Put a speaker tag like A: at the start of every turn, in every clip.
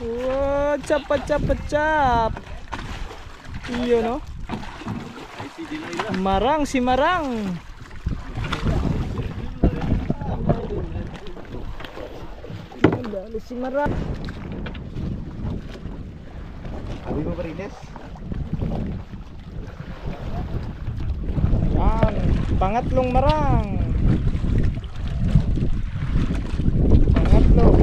A: Wow, chap. Iyo no. Marang si Marang. Dali si Marang.
B: Abi mo Marines?
A: Yan, pangatlong Marang. Pangatlo.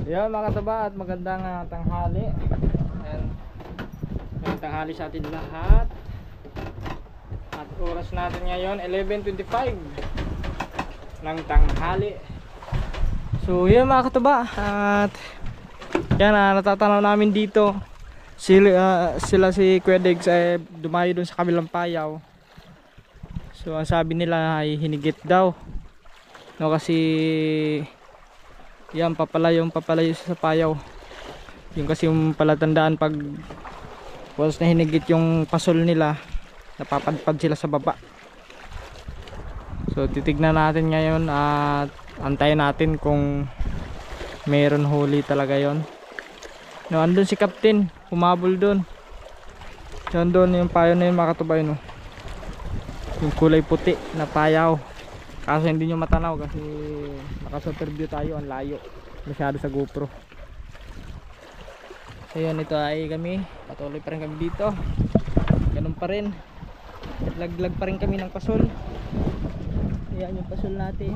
A: Yan mga kataba at magandang tanghali. Ayan. Magandang tanghali sa atin lahat. At oras natin ngayon 11:25 ng tanghali. So yan mga kataba. At yan natatanaw namin dito sila si Kuya Degs ay dumayo dun sa kabilang payaw. So ang sabi nila ay hinigit daw. No, kasi yan papalayo sa payaw. Yung kasi yung palatandaan pag once na hinigit yung pasol nila, napapadpad sila sa baba. So titignan natin ngayon at antayin natin kung meron huli talaga yon. No, andun si Captain, humabol dun. Doon yung payaw na yun mga katubay, no. Yung kulay puti na payaw. Kaso hindi nyo matanaw kasi naka-super view tayo, ang layo masyado sa GoPro. So yun, ito ay kami, patuloy pa rin kami dito. Ganun pa rin, laglag pa rin kami ng pasol. Ayan yung pasol natin,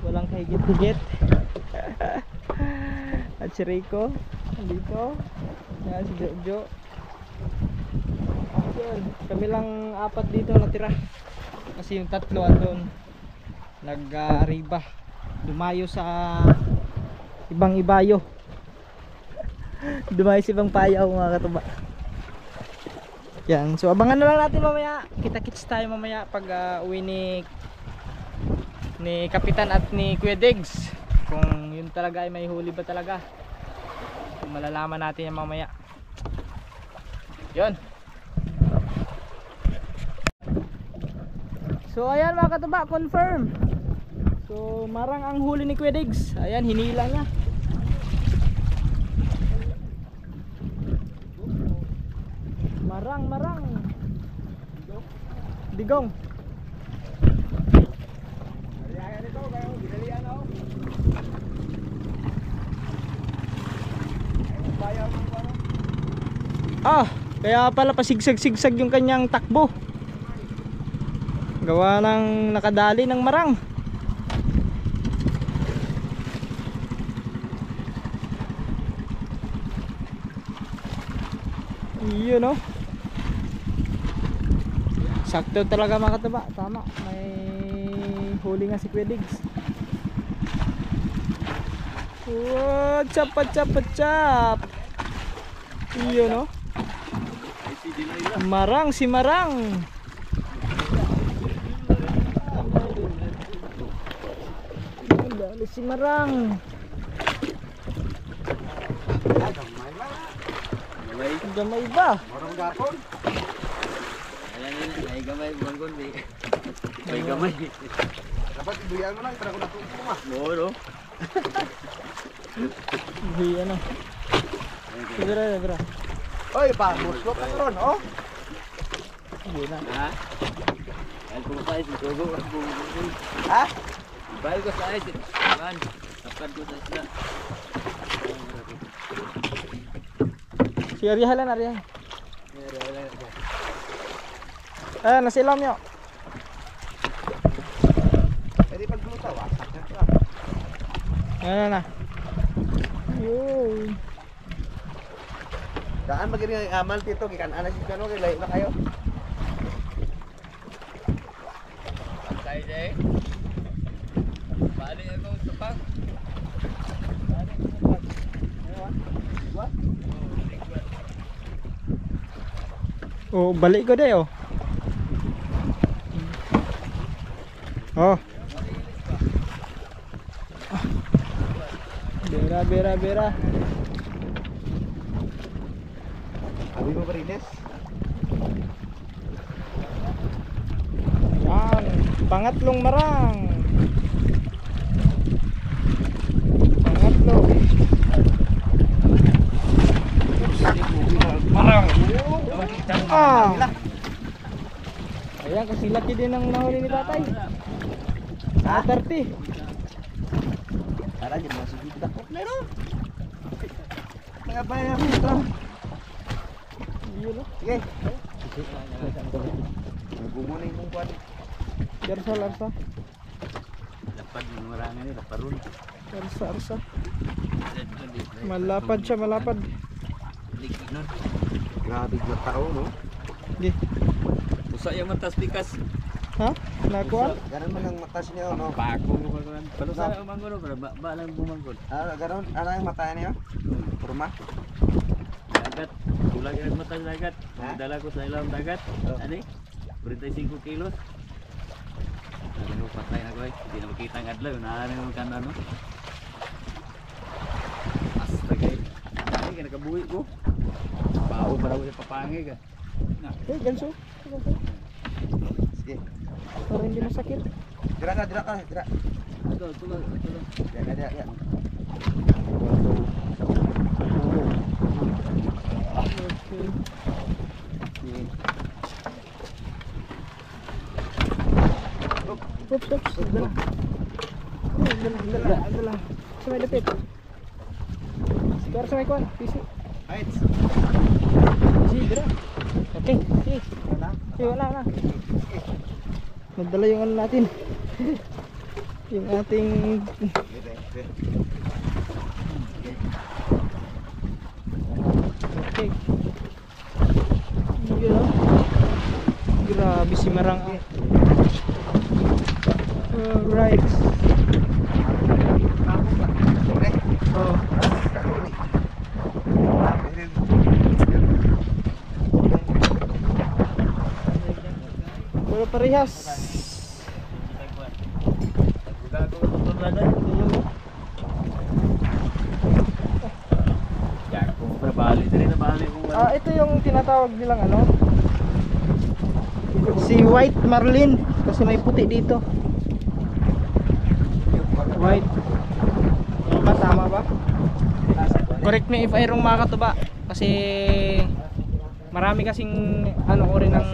A: walang kahigit-higit. At si Rico dito, ayan si Jojo. Yun, kami lang apat dito natira kasi yung tatlo andun nag-arriba, dumayo sa ibang ibayo. Dumayo sa ibang payaw mga katuba. Yan, so abangan na lang natin mamaya. Kita-kits tayo mamaya pag uwi ni Kapitan at ni Kuya Degs, kung yun talaga ay may huli ba talaga. So, malalaman natin yan mamaya. Yun. So ayan mga katuba, confirm. So Marang ang huli ni Kuya Degs. Ayan, hinila niya. Marang Digong. Ah, kaya pala pasigsag-sigsag yung kanyang takbo. Gawa ng nakadali ng marang. Yun no. Sakto talaga mga kataba. Tama, may huli nga si Kuya Degs. Wow, chap. Yun no. Marang si Marang. Dali si Marang. Gamay ba?
B: Marang gapon.
C: Ayan, ay gamay banggon di. Ay gamay.
B: Dapat ibuyan mo lang para ko natuto ma.
C: Oo, no.
A: Hindi ano. Bira.
B: Oy, pa, muslo ka ron, oh.
A: Hindi na.
C: Ha? Ay ko sa ito, go.
B: Ha?
C: Bayad ko sa ito. Man, tapad ko sa isla.
A: Si Ariel. Ayan, nasilam nyo.
B: Pwede pagluto, ah.
A: Ayan na. Yun.
B: Daan magiging amal tito, gikan anas si kano kay layo na kayo.
C: Pantay day. Bali ako tupak.
A: Oh, balik ko deh, oh. Oh. Bera, bera, bera.
B: Sabi mo Marines?
A: Yan, pangatlong marang. Pangatlo.
B: Marang.
A: Ah. Ayan, kasi laki din ang nahuli ni tatay.
B: Ha?
A: 30.
B: Tara, dyan masih di dakot meron. Mga bayan ito.
A: Yun, oh.
B: Sige. Nagumunin mong kwan.
A: Larsa, larsa.
C: Lapad yung marangan nila, parun.
A: Larsa, larsa. Malapad siya, malapad.
C: Ligig nun.
B: Grabe na tao, no?
A: Di.
C: Usa yung matas pikas.
A: Ha? Nakuha?
B: Ganun man ang matas niya, no?
C: Pako mo pa kuan. Pero sa umanggon para ba lang bumanggon.
B: Ah, ganun. Ano yung mata niya? Kurma?
C: Dagat. Kulang yung mata sa dagat.
B: Ha?
C: Dala ko sa ilang dagat.
B: Oh.
C: Ani? 45 kilos. Ano patay na ko eh. Hindi na makita ang adlaw. Naanin mo kan ano. Astagay. Ay, kaya nakabuhi ko. Pao pa daw yung papangi ka.
A: Eh, ganso. Ganso.
B: Sige.
A: Para hindi masakit.
B: Dira ka, dira ka, dira.
C: Ito, tulog.
B: Dira, dira, dira.
A: Okay. Oops, oops. Dala. Dala. Sa may dapit. Siguro sa may kuwan. Pisi.
B: Right.
A: Pisi, dala. Okay, sige. Sige, wala na. Nagdala yung ano natin. Yung ating... Okay. Yun, oh. Grabe si Marang. Alright. Oh. Pero parehas. Ah, ito yung tinatawag nilang ano? Si White Marlin kasi may puti dito. White. Tama ba? Correct me if I wrong mga katuba kasi marami kasing ano uri ng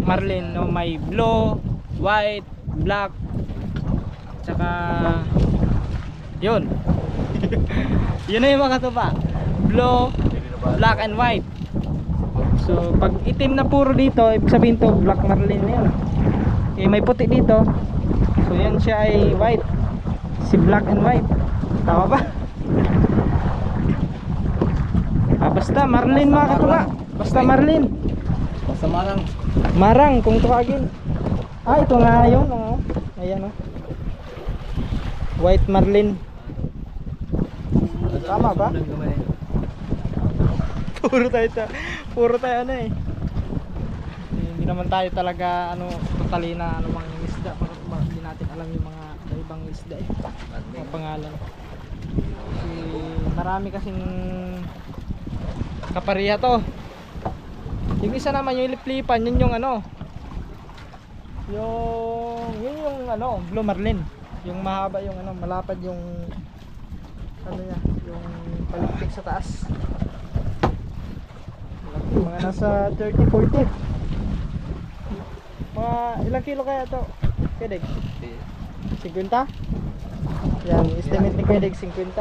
A: Marlin, no? May blue, white, black, tsaka yun. Yun na yung mga katuba. Blue, black and white. So pag itim na puro dito, ibig sabihin to black Marlin na yun. Okay, may puti dito. So yan siya ay white. Si black and white. Tama ba? Basta Marlin mga katuba. Basta Marlin.
C: Basta marang.
A: Marang kung tawagin. Ah, ito nga yun. Oh. Ayan, oh. White Marlin. Tama ba? Puro tayo ano eh. Hindi naman tayo talaga ano totally na ano mga isda, hindi natin alam yung mga ibang isda eh. Mga pangalan. Kasi marami kasing kapariha to. Yung isa naman yung liplipan, yun yung ano. Yun yung ano, Blue Marlin. Yung mahaba yung ano, malapad yung ano niya, yung palikpik sa taas. Mga nasa 30-40. Mga ilang kilo kaya to? Kedeg? 50? Yan, estimate ni Kedeg 50.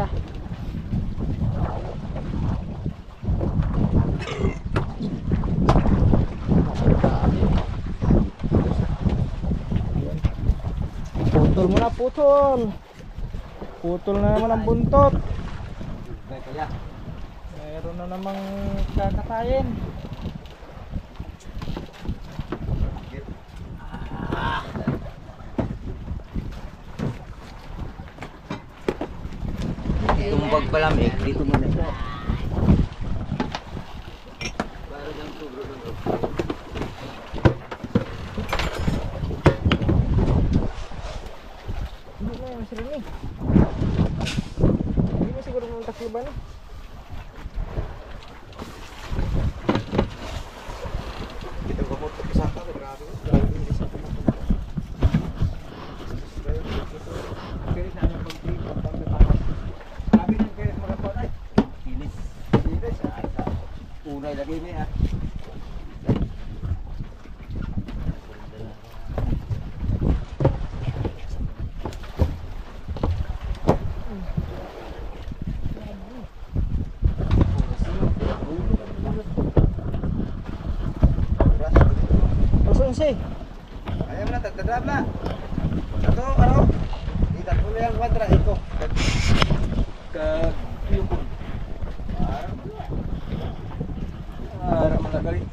A: Putol mo na, putol. Putol na naman ang buntot. Meron na namang kakatayin.
C: Tumbag pa lang eh. Dito muna. Hindi na yung sila eh.
A: siguro ng Tacloban.
B: Kita ko po sa ka, grabe. Grabe yung isa.
A: Pero sa ano pag-play, pag-tapas. Sabi ng kaya magkapon ay.
C: Kinis.
B: Kinis. Unay lagi niya.
A: Masunsi.
B: Ayaw na, tagdadrab na. Ito, ano? Itat ko lang kwadra, iko. Kagiyupon. Para malagali.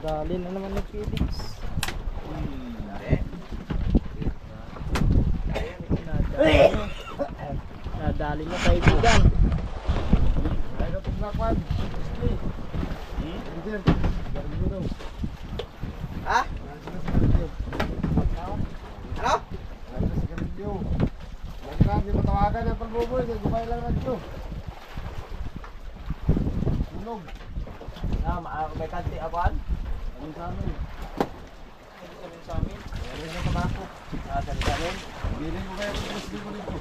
A: Dali na naman ng Felix. Nadali na kaibigan.
B: Ha? Ano?
D: Patawagan ng pagbuboy, gumay lang na dito. Sunog.
B: May kanti abuan?
D: Anong sa amin?
A: Sa amin.
D: Meron yung tabako.
B: Salita rin.
D: Bilhin ko kayo kung gusto ko dito.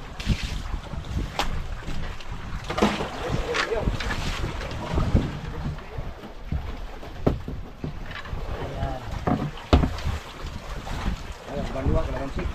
B: Ayan, banduwa, kalamansi.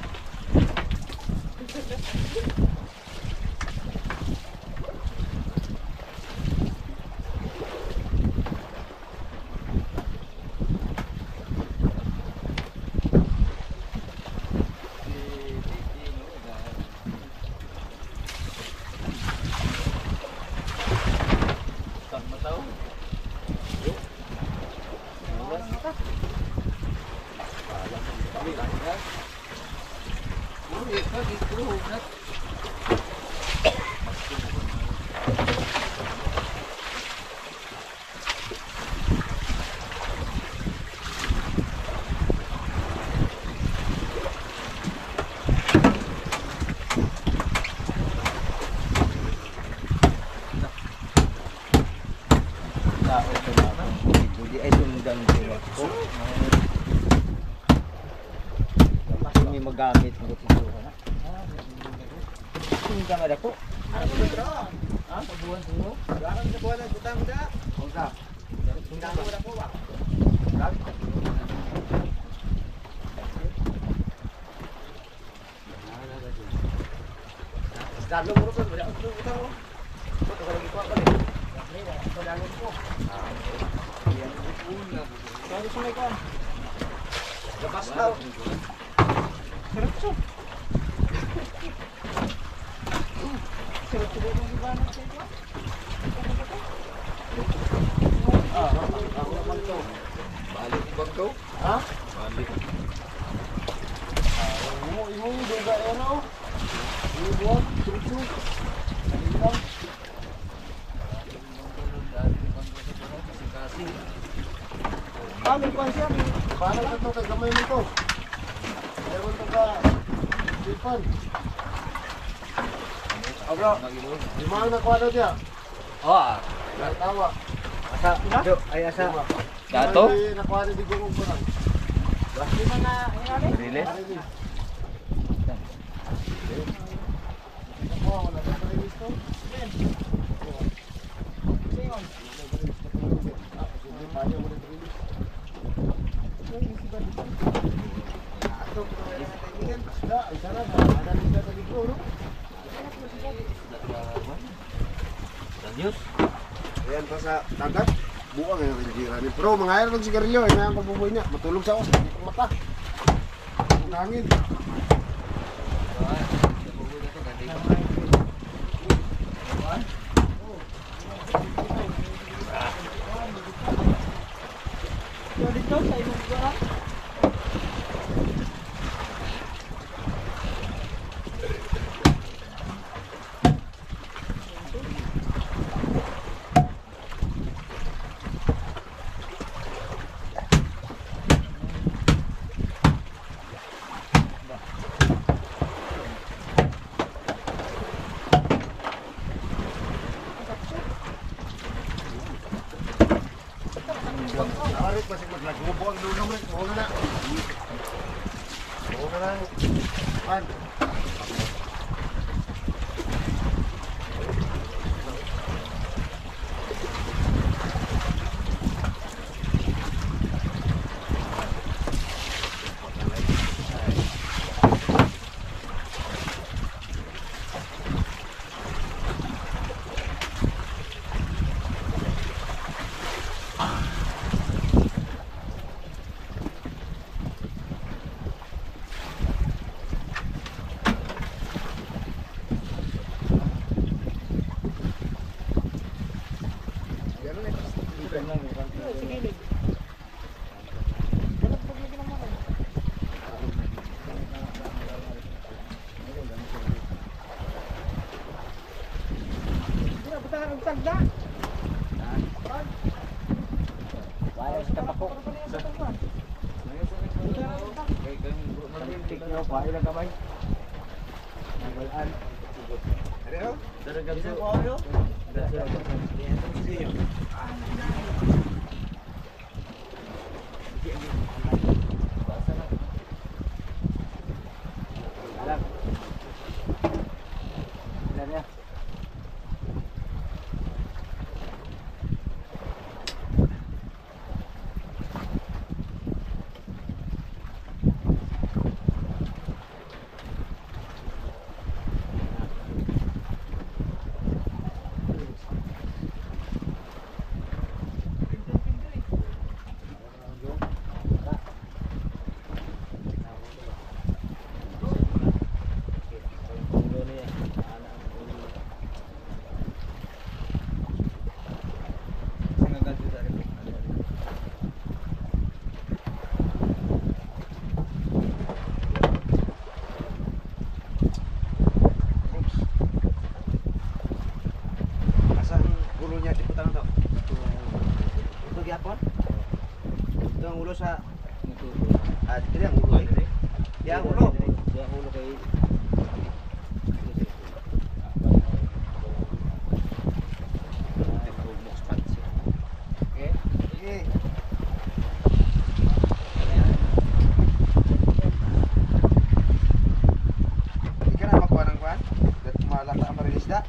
B: Hindi ay sundan ko. Kasi may magamit ng siguro na. Sundan ada ko. Ano ba ito? Ha? Pabuhan mo? Garang sa buwan ng butang da. Ongka. Sundan mo na ko ba? Grabe. Dalo mo ron, wala ko butang mo. Ito ka lagi ko pa. Padagot ko.
A: Kaya sa may kuwan.
B: Labas daw.
A: Serotso. Serotso ba yung iba na sa kuwan?
B: Ako naman to. Balik ibang to.
A: Ha?
B: Balik.
D: Yung duga yan o. Yung buwan, serotso. Alilang.
A: May kuwan siya.
D: Paano ka ito kay kamay mo ito? Meron ito ka. Sipan.
B: Bro.
D: Limang nakuha na diya.
C: Oh,
D: Tawa.
B: Asa. Ay asa.
C: dato.
D: May nakuha na di gumong ko lang.
A: Lima na, ano?
B: Riles.
D: Nakuha, wala na release to.
A: Singon.
D: Ayaw mo na-release. Da, isa na. Ada tiga tadi ko, no?
C: Danyos.
D: Ayan pa sa dagat. Buang yung rinjiranin. Pero mga ayaw ng sigarilyo. Ina ang pagbubuhay niya. Matulog sa os. Hindi ko mata. Ang hangin.
A: So dito sa imong kuwan.
D: Nagmubo ang lulong rin. Huwag na. Huwag na lang. Pan. Sa dito yang ulo ay. Yang ulo. Yang ulo kay Okay. Di ka na makuha ng kwan? Dat malata ang marilisda.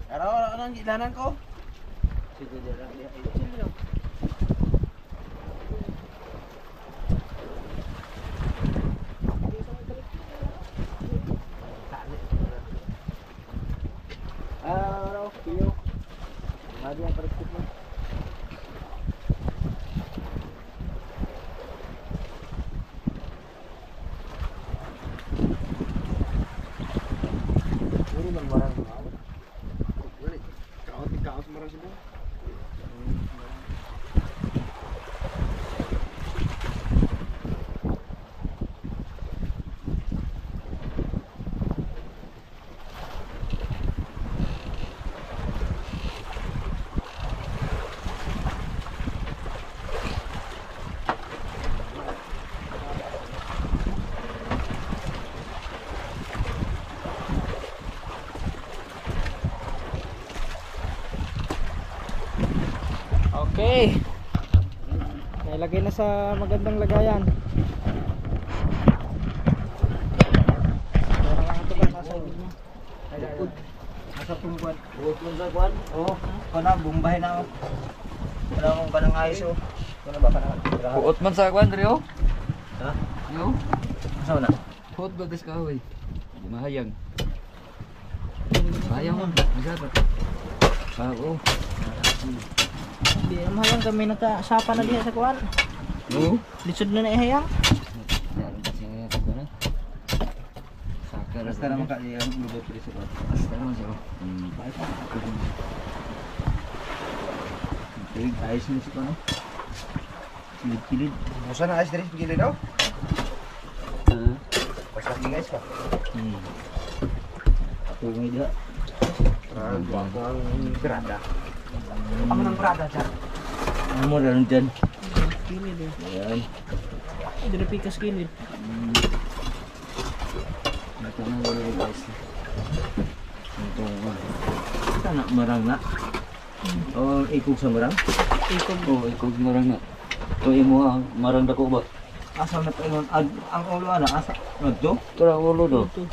D: Araw ang gilanan ko. Sige dira. Araw kiyo. Madi ang parikit mo. Ini barang kaos marang semua.
A: Okay. Nailagay na sa magandang lagayan. Nasa pungkuan. Buot sa kuan? Oo. Kana bumbay na. Wala akong kanang ayos oh. Kana ba kana?
C: Buot man sa kwan diri oh.
A: Ha?
C: Yo.
A: Asa na?
C: Buot ba des ka hoy? Mahayang. Mahayang man. Masada. Oo.
A: Di mahayang kami nakasapa na diha sa kuan.
C: Oo.
A: Lisod na ihayang.
C: Basta naman ka yung lubot dito sa basta naman siya. Tig, ayos mo si Kono. Kilid-kilid.
D: Musa na ayos diri sa gilid daw. Basta guys ka.
C: Ako may diha.
D: Bago ang berada. Ako nang berada dyan.
C: Ano mo rin dyan?
A: Kilid eh.
C: Ayan.
A: Hindi na pikas kilid.
C: Ito na gano'n guys. Ito nga. Ito na, marang na. O, ikog sa marang?
A: Ikog.
C: Oo, ikog marang na. Ito imo ha, marang dako ba?
B: Asa na tayo ang ulo ana asa nagdo?
C: Ito ang ulo do.
A: Ito.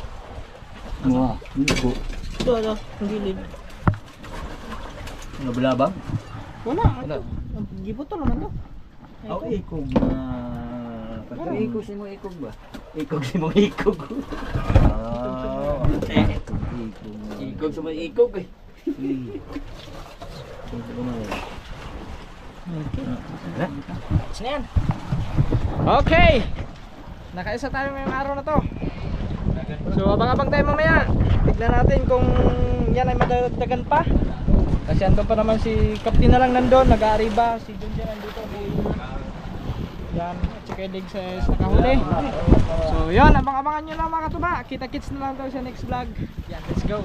C: Imo ha, ito.
A: Ito, ang gilid.
B: Nabalabang?
A: Wala. Ito. Gibuto naman to.
B: Aw ikog na
C: Ito ikog si mo ikog ba? Ikog si mo ikog. Ikog sa mga ikog eh.
A: Saan yan? Okay! Nakaisa tayo ngayong araw na to. So abang-abang tayo mamaya. Tignan natin kung yan ay madagdagan pa. Kasi andun pa naman si Captain na lang nandun, nag-aariba. Si John dyan nandito. Yan, at si Kedig sa nakahuli. So yun, abang-abangan nyo lang mga katuba. Kita-kits na lang tayo sa next vlog. Yan, let's go.